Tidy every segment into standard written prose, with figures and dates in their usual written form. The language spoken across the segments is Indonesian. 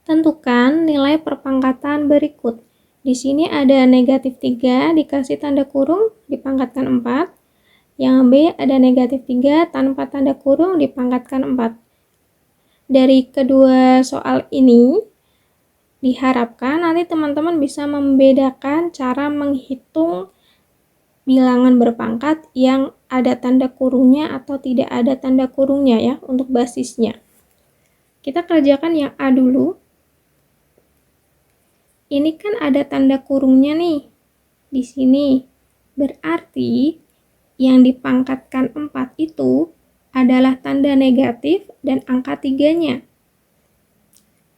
Tentukan nilai perpangkatan berikut. Di sini ada negatif 3 dikasih tanda kurung dipangkatkan 4. Yang B ada negatif 3 tanpa tanda kurung dipangkatkan 4. Dari kedua soal ini, diharapkan nanti teman-teman bisa membedakan cara menghitung bilangan berpangkat yang ada tanda kurungnya atau tidak ada tanda kurungnya ya untuk basisnya. Kita kerjakan yang A dulu. Ini kan ada tanda kurungnya nih di sini. Berarti yang dipangkatkan 4 itu adalah tanda negatif dan angka 3-nya.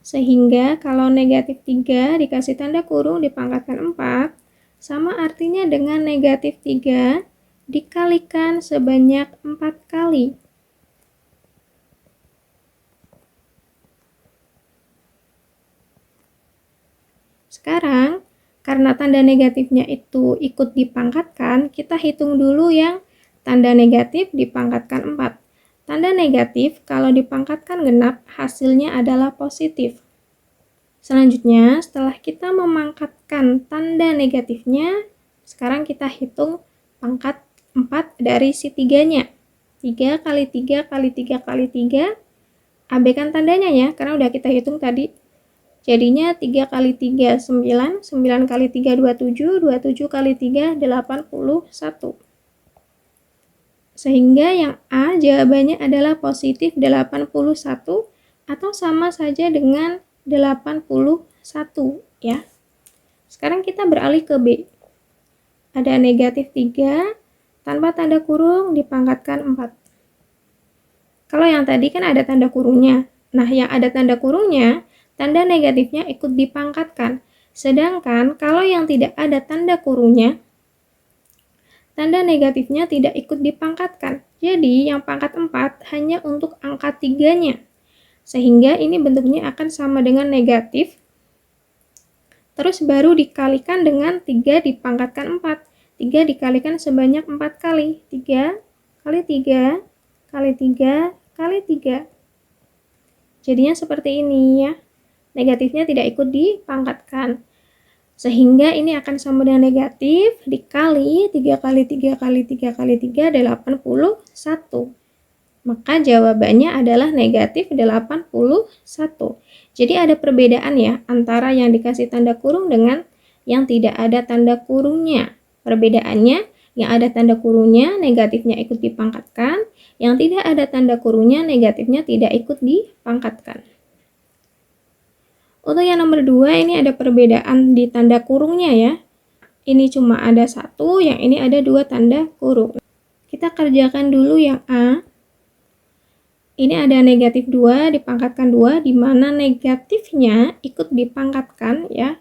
Sehingga kalau negatif 3 dikasih tanda kurung dipangkatkan 4, sama artinya dengan negatif 3 dikalikan sebanyak 4 kali. Sekarang, karena tanda negatifnya itu ikut dipangkatkan, kita hitung dulu yang tanda negatif dipangkatkan 4. Tanda negatif kalau dipangkatkan genap hasilnya adalah positif. Selanjutnya, setelah kita memangkatkan tanda negatifnya, sekarang kita hitung pangkat 4 dari si 3-nya. 3 kali 3 kali 3 kali 3, abaikan tandanya ya, karena udah kita hitung tadi. Jadinya 3 kali 3, 9, 9 kali 3, 27, 27 kali 3, 81. Sehingga yang A jawabannya adalah positif 81 atau sama saja dengan 81 ya. Sekarang kita beralih ke B. Ada negatif 3 tanpa tanda kurung dipangkatkan 4. Kalau yang tadi kan ada tanda kurungnya. Nah, yang ada tanda kurungnya, tanda negatifnya ikut dipangkatkan. Sedangkan kalau yang tidak ada tanda kurungnya, tanda negatifnya tidak ikut dipangkatkan. Jadi yang pangkat 4 hanya untuk angka 3-nya. Sehingga ini bentuknya akan sama dengan negatif. Terus baru dikalikan dengan 3 dipangkatkan 4. 3 dikalikan sebanyak 4 kali. 3 kali 3 kali 3 kali 3. Jadinya seperti ini ya. Negatifnya tidak ikut dipangkatkan. Sehingga ini akan sama dengan negatif dikali 3 kali 3 kali 3 kali 3, 81. Maka jawabannya adalah negatif 81. Jadi ada perbedaan ya antara yang dikasih tanda kurung dengan yang tidak ada tanda kurungnya. Perbedaannya, yang ada tanda kurungnya negatifnya ikut dipangkatkan, yang tidak ada tanda kurungnya negatifnya tidak ikut dipangkatkan. Untuk yang nomor 2 ini ada perbedaan di tanda kurungnya ya. Ini cuma ada 1, yang ini ada 2 tanda kurung. Kita kerjakan dulu yang A. Ini ada negatif 2 dipangkatkan 2, di mana negatifnya ikut dipangkatkan ya.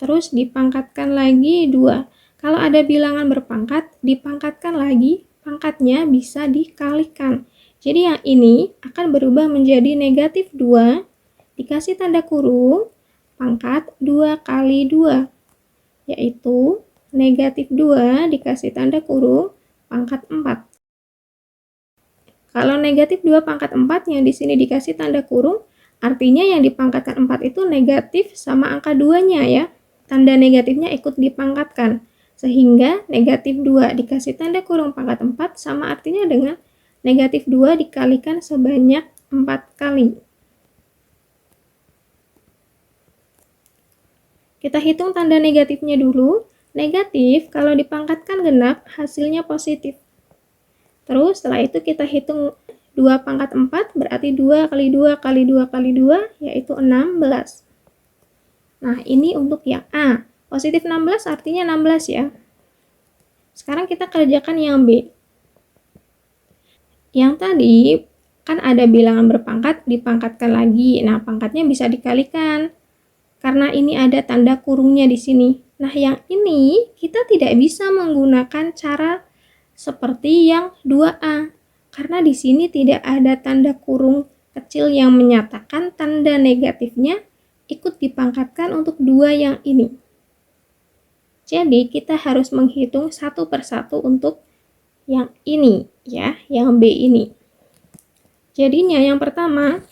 Terus dipangkatkan lagi 2. Kalau ada bilangan berpangkat, dipangkatkan lagi, pangkatnya bisa dikalikan. Jadi yang ini akan berubah menjadi negatif 2, dikasih tanda kurung, pangkat 2 kali 2. Yaitu negatif 2 dikasih tanda kurung, pangkat 4. Kalau negatif 2 pangkat 4 yang di sini dikasih tanda kurung, artinya yang dipangkatkan 4 itu negatif sama angka 2-nya ya. Tanda negatifnya ikut dipangkatkan. Sehingga negatif 2 dikasih tanda kurung pangkat 4 sama artinya dengan negatif 2 dikalikan sebanyak 4 kali. Kita hitung tanda negatifnya dulu. Negatif kalau dipangkatkan genap hasilnya positif. Terus setelah itu kita hitung 2 pangkat 4 berarti 2 kali 2 kali 2 kali 2 yaitu 16. Nah ini untuk yang A. Positif 16 artinya 16 ya. Sekarang kita kerjakan yang B. Yang tadi kan ada bilangan berpangkat dipangkatkan lagi. Nah pangkatnya bisa dikalikan. Karena ini ada tanda kurungnya di sini. Nah yang ini kita tidak bisa menggunakan cara seperti yang 2A, karena di sini tidak ada tanda kurung kecil yang menyatakan tanda negatifnya ikut dipangkatkan untuk 2 yang ini. Jadi kita harus menghitung satu persatu untuk yang ini ya, yang B ini. Jadinya yang pertama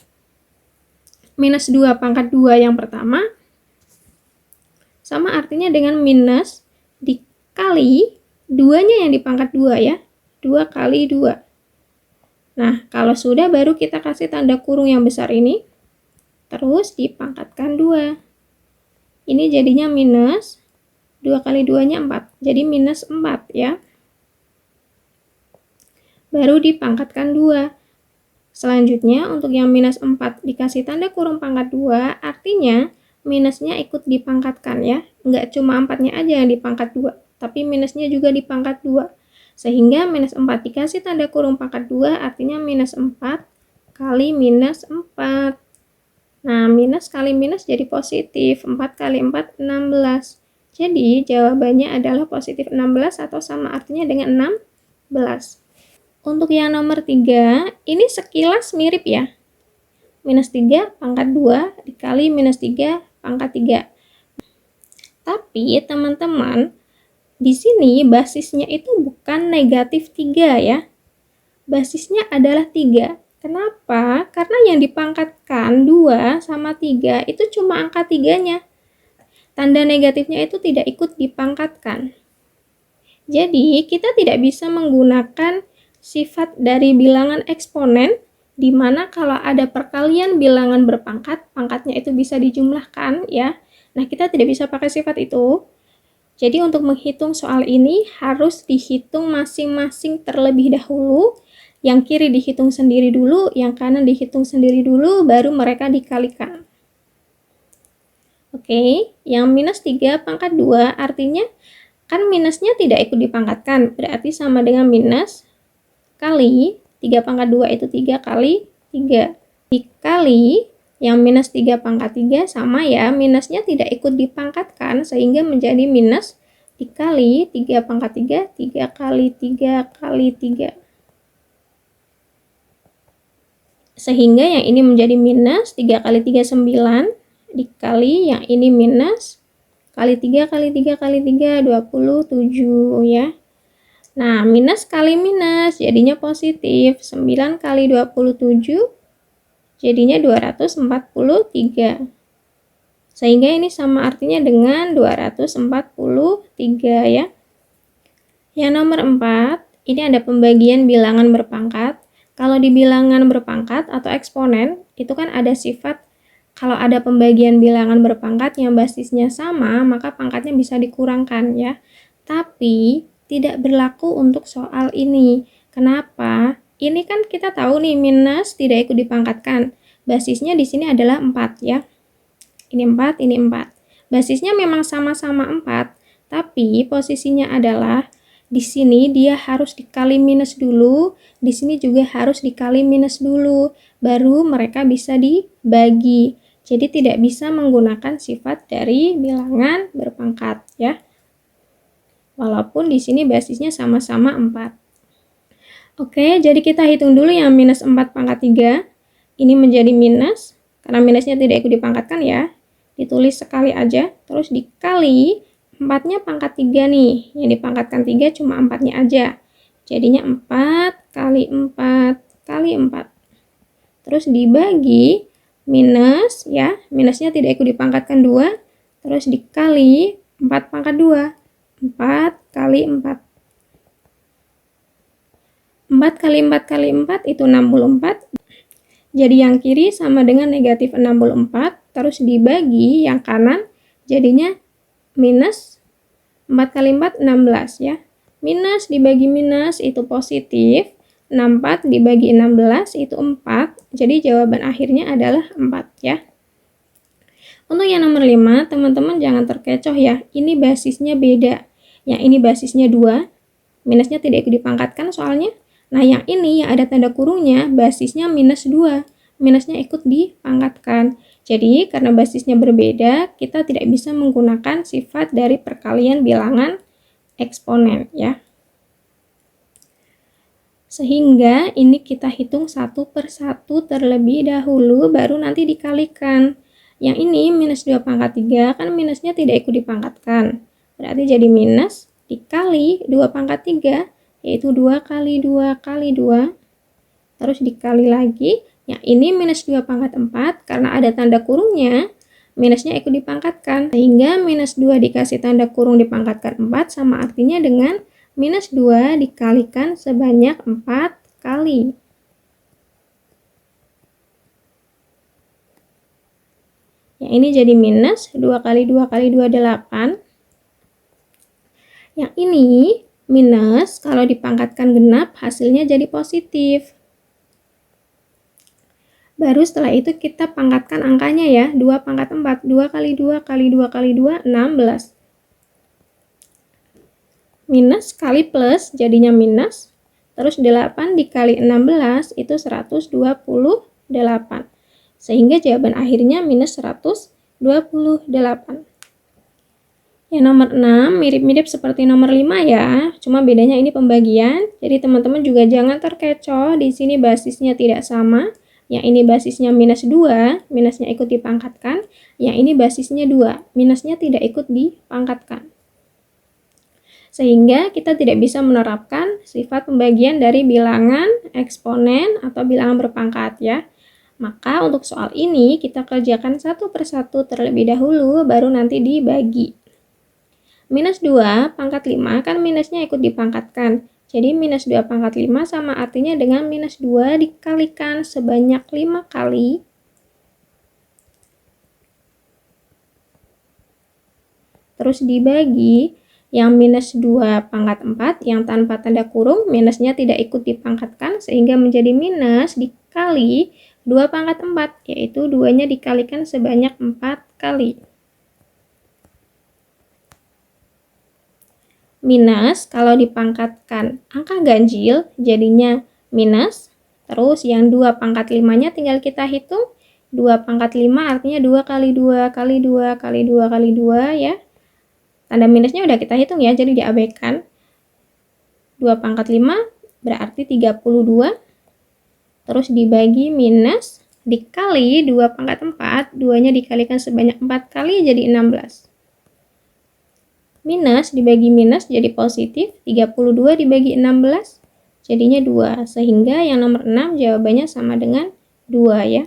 minus 2 pangkat 2 yang pertama sama artinya dengan minus dikali 2-nya yang di pangkat 2 ya. 2 kali 2. Nah, kalau sudah baru kita kasih tanda kurung yang besar ini. Terus dipangkatkan 2. Ini jadinya minus 2 kali 2-nya 4. Jadi minus 4 ya. Baru dipangkatkan 2. Selanjutnya untuk yang minus 4 dikasih tanda kurung pangkat 2, artinya minusnya ikut dipangkatkan ya. Enggak cuma 4-nya aja yang dipangkat 2, tapi minusnya juga dipangkat 2. Sehingga minus 4 dikasih tanda kurung pangkat 2, artinya minus 4 kali minus 4. Nah, minus kali minus jadi positif. 4 kali 4, 16. Jadi jawabannya adalah positif 16 atau sama artinya dengan 16. Untuk yang nomor 3, ini sekilas mirip ya. Minus 3 pangkat 2 dikali minus 3 pangkat 3. Tapi teman-teman, di sini basisnya itu bukan negatif 3 ya. Basisnya adalah 3. Kenapa? Karena yang dipangkatkan 2 sama 3 itu cuma angka 3-nya. Tanda negatifnya itu tidak ikut dipangkatkan. Jadi, kita tidak bisa menggunakan sifat dari bilangan eksponen, di mana kalau ada perkalian bilangan berpangkat, pangkatnya itu bisa dijumlahkan ya. Nah, kita tidak bisa pakai sifat itu. Jadi untuk menghitung soal ini harus dihitung masing-masing terlebih dahulu. Yang kiri dihitung sendiri dulu, yang kanan dihitung sendiri dulu, baru mereka dikalikan. Oke, yang minus 3 pangkat 2 artinya kan minusnya tidak ikut dipangkatkan, berarti sama dengan minus kali 3 pangkat 2 itu 3 kali 3 dikali yang minus 3 pangkat 3 sama ya, minusnya tidak ikut dipangkatkan sehingga menjadi minus dikali 3 pangkat 3, 3 kali 3 kali 3. Sehingga yang ini menjadi minus 3 kali 3, 9 dikali yang ini minus kali 3 kali 3 kali 3, 27 ya. Nah, minus kali minus jadinya positif. 9 kali 27 jadinya 243. Sehingga ini sama artinya dengan 243 ya. Yang nomor 4, ini ada pembagian bilangan berpangkat. Kalau di bilangan berpangkat atau eksponen, itu kan ada sifat kalau ada pembagian bilangan berpangkat yang basisnya sama, maka pangkatnya bisa dikurangkan ya. Tapi tidak berlaku untuk soal ini. Kenapa? Ini kan kita tahu nih minus tidak ikut dipangkatkan. Basisnya di sini adalah 4 ya. Ini 4, ini 4. Basisnya memang sama-sama 4, tapi posisinya adalah di sini dia harus dikali minus dulu, di sini juga harus dikali minus dulu, baru mereka bisa dibagi. Jadi tidak bisa menggunakan sifat dari bilangan berpangkat ya. Walaupun di sini basisnya sama-sama 4. Oke, jadi kita hitung dulu yang minus 4 pangkat 3. Ini menjadi minus, karena minusnya tidak ikut dipangkatkan ya. Ditulis sekali aja, terus dikali 4-nya pangkat 3 nih. Yang dipangkatkan 3 cuma 4-nya aja. Jadinya 4 kali 4 kali 4. Terus dibagi minus ya, minusnya tidak ikut dipangkatkan 2. Terus dikali 4 pangkat 2. 4 kali 4. 4 kali 4 kali 4 itu 64. Jadi yang kiri sama dengan negatif 64. Terus dibagi yang kanan jadinya minus 4 kali 4, 16 ya. Minus dibagi minus itu positif. 64 dibagi 16 itu 4. Jadi jawaban akhirnya adalah 4 ya. Untuk yang nomor 5, teman-teman jangan terkecoh ya. Ini basisnya beda. Yang ini basisnya 2. Minusnya tidak ikut dipangkatkan soalnya. Nah, yang ini yang ada tanda kurungnya basisnya minus 2. Minusnya ikut dipangkatkan. Jadi, karena basisnya berbeda, kita tidak bisa menggunakan sifat dari perkalian bilangan eksponen ya. Sehingga ini kita hitung satu per satu terlebih dahulu, baru nanti dikalikan. Yang ini minus 2 pangkat 3, kan minusnya tidak ikut dipangkatkan. Berarti jadi minus dikali 2 pangkat 3, yaitu 2 kali 2 kali 2. Terus dikali lagi Yang ini minus 2 pangkat 4, karena ada tanda kurungnya, minusnya ikut dipangkatkan. Sehingga minus 2 dikasih tanda kurung dipangkatkan 4 sama artinya dengan minus 2 dikalikan sebanyak 4 kali. Yang ini jadi minus 2 kali 2 kali 2, 8. Yang ini minus, kalau dipangkatkan genap hasilnya jadi positif. Baru setelah itu kita pangkatkan angkanya ya, 2 pangkat 4, 2 kali 2 kali 2 kali 2, 16. Minus kali plus jadinya minus, terus 8 dikali 16 itu 128. Sehingga jawaban akhirnya minus 128. Yang nomor 6 mirip-mirip seperti nomor 5 ya, cuma bedanya ini pembagian. Jadi teman-teman juga jangan terkecoh, di sini basisnya tidak sama. Yang ini basisnya minus 2, minusnya ikut dipangkatkan. Yang ini basisnya 2, minusnya tidak ikut dipangkatkan. Sehingga kita tidak bisa menerapkan sifat pembagian dari bilangan eksponen atau bilangan berpangkat ya. Maka untuk soal ini kita kerjakan satu persatu terlebih dahulu, baru nanti dibagi. Minus 2 pangkat 5 kan minusnya ikut dipangkatkan. Jadi minus 2 pangkat 5 sama artinya dengan minus 2 dikalikan sebanyak 5 kali. Terus dibagi yang minus 2 pangkat 4 yang tanpa tanda kurung minusnya tidak ikut dipangkatkan sehingga menjadi minus dikali 2 pangkat 4, yaitu 2-nya dikalikan sebanyak 4 kali. Minus kalau dipangkatkan angka ganjil jadinya minus, terus yang 2 pangkat 5-nya tinggal kita hitung. 2 pangkat 5 artinya 2 kali 2 kali 2 kali 2 kali 2 ya. Tanda minusnya udah kita hitung ya, jadi diabaikan. 2 pangkat 5 berarti 32, terus dibagi minus dikali 2 pangkat 4, 2-nya dikalikan sebanyak 4 kali jadi 16. Minus dibagi minus jadi positif, 32 dibagi 16 jadinya 2, sehingga yang nomor 6 jawabannya sama dengan 2 ya.